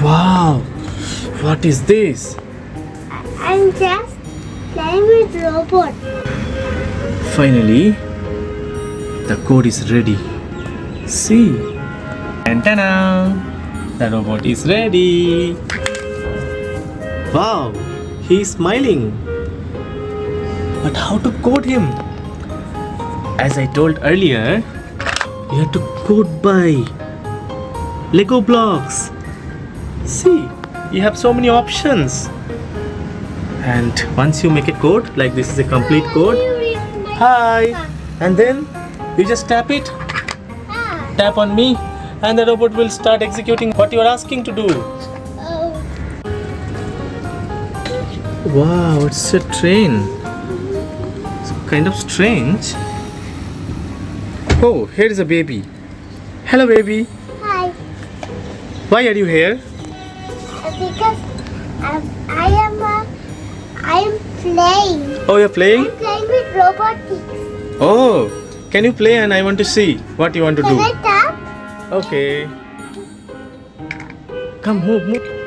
Wow! What is this? I'm just playing with robot. Finally, the code is ready. See? Antenna! The robot is ready. Wow! He is smiling. But how to code him? As I told earlier, you have to code by Lego blocks. See, you have so many options. And once you make a code, like this is a complete code. Hi! And then you just tap it. Tap on me, and the robot will start executing what you are asking to do. Wow, it's a train. It's kind of strange. Oh, here is a baby. Hello, baby. Hi. Why are you here? Because I am playing. Oh, you're playing? I'm playing with robotics. Oh, can you play and I want to see what you want to Can do? I tap? Okay. Come, move, move.